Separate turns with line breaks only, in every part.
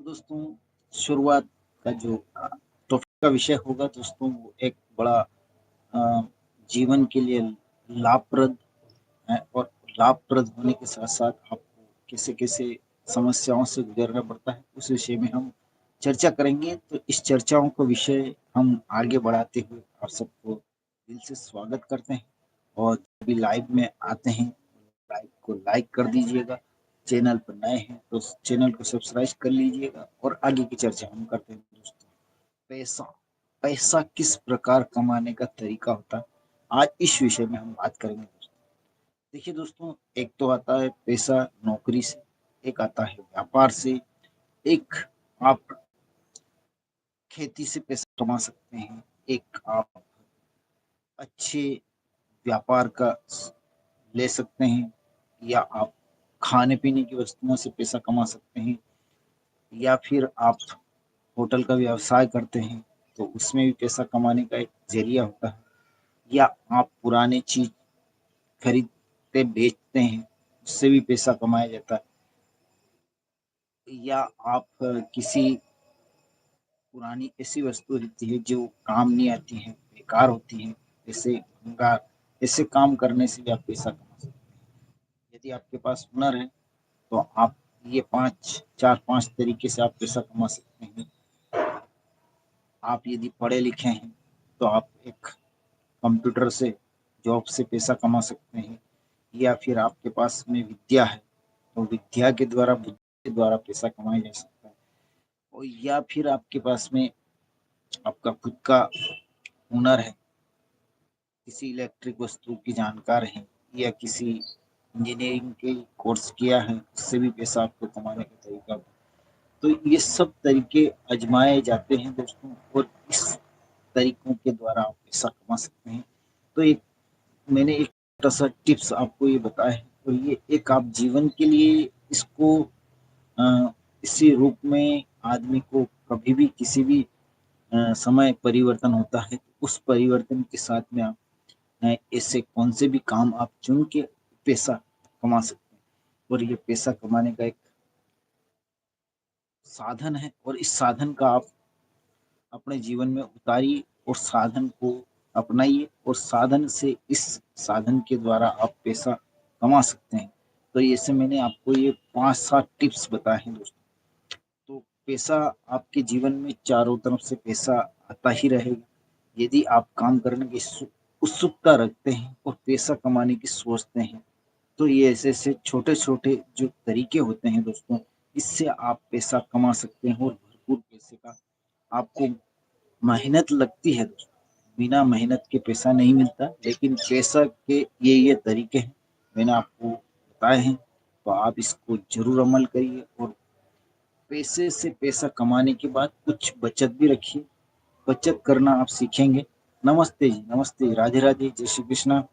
दोस्तों, शुरुआत का जो टॉपिक का विषय होगा दोस्तों, वो एक बड़ा अ, जीवन के लिए लाभप्रद है और लाभप्रद होने के साथ-साथ आपको कैसे-कैसे समस्याओं से गुज़रना पड़ता है, उस विषय में हम चर्चा करेंगे। तो इस चर्चाओं का विषय हम आगे बढ़ाते हुए आप सबको दिल से स्वागत करते हैं और अभी लाइव में आते हैं, लाइव को लाइक कर दीजिएगा। चैनल पर नए हैं तो चैनल को सब्सक्राइब कर लीजिएगा और आगे की चर्चा हम करते हैं दोस्तों। पैसा, पैसा किस प्रकार कमाने का तरीका होता है, आज इस विषय में हम बात करेंगे दोस्तों। देखिए दोस्तों, एक तो आता है पैसा नौकरी से, एक आता है व्यापार से, एक आप खेती से पैसा कमा सकते हैं, एक आप अच्छे व्यापार का ले सकते हैं, या आप खाने-पीने की वस्तुओं से पैसा कमा सकते हैं, या फिर आप होटल का व्यवसाय करते हैं, तो उसमें भी पैसा कमाने का एक ज़रिया होता है, या आप पुराने चीज़ खरीदते बेचते हैं, उससे भी पैसा कमाया जाता है, या आप किसी पुरानी ऐसी वस्तु रहती है जो काम नहीं आती है, बेकार होती है, ऐसे भंगार, ऐसे काम करने से भी आप पैसा कमा सकते हैं। यदि आपके पास हुनर है, तो आप ये 5 4-5 तरीके से आप पैसा कमा सकते हैं। आप यदि पढ़े-लिखे हैं, तो आप एक कंप्यूटर से जॉब से पैसा कमा सकते हैं, या फिर आपके पास में विद्या है, तो विद्या के द्वारा, बुद्धि के द्वारा पैसा कमाया जा सकता है। और या फिर आपके पास में आपका खुद का हुनर है, किसी इलेक्ट्रिक वस्तु की जानकार हैं, या किसी इंजीनियरिंग के कोर्स किया है, उससे भी पैसा आपको कमाने का तरीका। तो ये सब तरीके आज़माए जाते हैं दोस्तों, और इस तरीकों के द्वारा आप पैसा कमा सकते हैं। तो एक मैंने एक छोटा-सा टिप्स आपको ये बताया है, और ये एक आप जीवन के लिए इसको इसी रूप में आदमी को कभी भी किसी भी समय परिवर्तन होता है, उस परिवर्तन के साथ में आप ऐसे कौन से भी काम आप चुन के पैसा कमा सकते हैं, और ये पैसा कमाने का एक साधन है, और इस साधन का आप अपने जीवन में उतारिए और साधन को अपनाइए, और साधन से इस साधन के द्वारा आप पैसा कमा सकते हैं। तो ऐसे मैंने आपको ये 5-7 टिप्स बताए हैं दोस्तों। तो पैसा आपके जीवन में चारों तरफ से पैसा आता ही रहेगा। यदि आप काम करने की उत्सुकता रखते हैं और पैसा कमाने की सोचते हैं, तो ये ऐसे-ऐसे छोटे-छोटे जो तरीके होते हैं दोस्तों, इससे आप पैसा कमा सकते हैं, और भरपूर पैसे का आपको मेहनत लगती है दोस्तों, बिना मेहनत के पैसा नहीं मिलता, लेकिन पैसा के ये तरीके हैं, मैंने आपको बताए हैं, तो आप इसको ज़रूर अमल करिए, और पैसे से पैसा कमाने के बाद कुछ बचत भी रखिए, बचत करना आप सीखेंगे। नमस्ते जी, नमस्ते, राधे-राधे, जय श्री कृष्णा।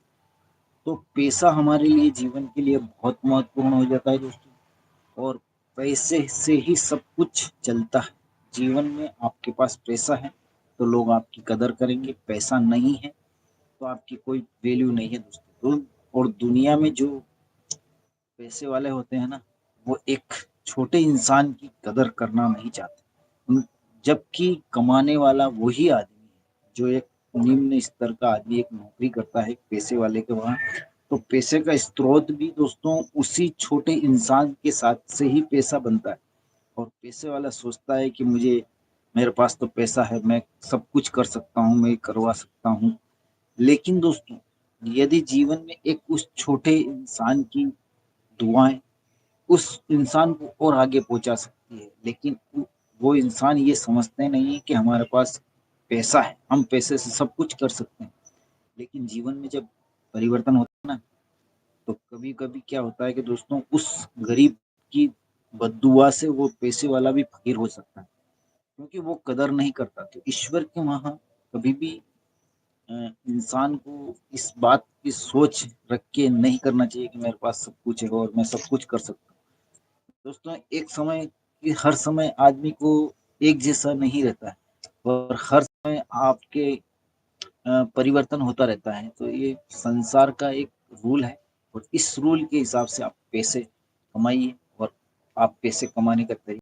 तो पैसा हमारे लिए जीवन के लिए बहुत महत्वपूर्ण हो जाता है दोस्तों, और पैसे से ही सब कुछ चलता है। जीवन में आपके पास पैसा है, तो लोग आपकी कदर करेंगे, पैसा नहीं है, तो आपकी कोई वैल्यू नहीं है दोस्तों। और दुनिया में जो पैसे वाले होते हैं ना, वो एक छोटे इंसान की कदर करना नहीं चाहते। जबकि कमाने वाला वही आदमी है, जो एक निम्न स्तर का आदमी एक नौकरी करता है पैसे वाले के वहाँ, तो पैसे का स्रोत भी दोस्तों उसी छोटे इंसान के साथ से ही पैसा बनता है। और पैसे वाला सोचता है कि मेरे पास तो पैसा है, मैं सब कुछ कर सकता हूँ, मैं करवा सकता हूँ। लेकिन दोस्तों, यदि जीवन में एक उस छोटे इंसान की दुआएँ उस इंसान को और आगे पहुँचा सकती है, लेकिन वो इंसान ये समझते नहीं है कि हमारे पास पैसा है, हम पैसे से सब कुछ कर सकते हैं। लेकिन जीवन में जब परिवर्तन होता है ना, तो कभी-कभी क्या होता है कि दोस्तों, उस गरीब की बद्दुआ से वो पैसे वाला भी फ़कीर हो सकता है, क्योंकि वो कदर नहीं करता। तो ईश्वर के वहाँ कभी भी इंसान को इस बात की सोच रख के नहीं करना चाहिए कि मेरे पास सब कुछ है और मैं सब कुछ कर सकता हूँ। दोस्तों, एक समय कि हर समय आदमी को एक जैसा नहीं रहता है, और हर समय आपके परिवर्तन होता रहता है। तो ये संसार का एक रूल है, और इस रूल के हिसाब से आप पैसे कमाइए, और आप पैसे कमाने का तरीका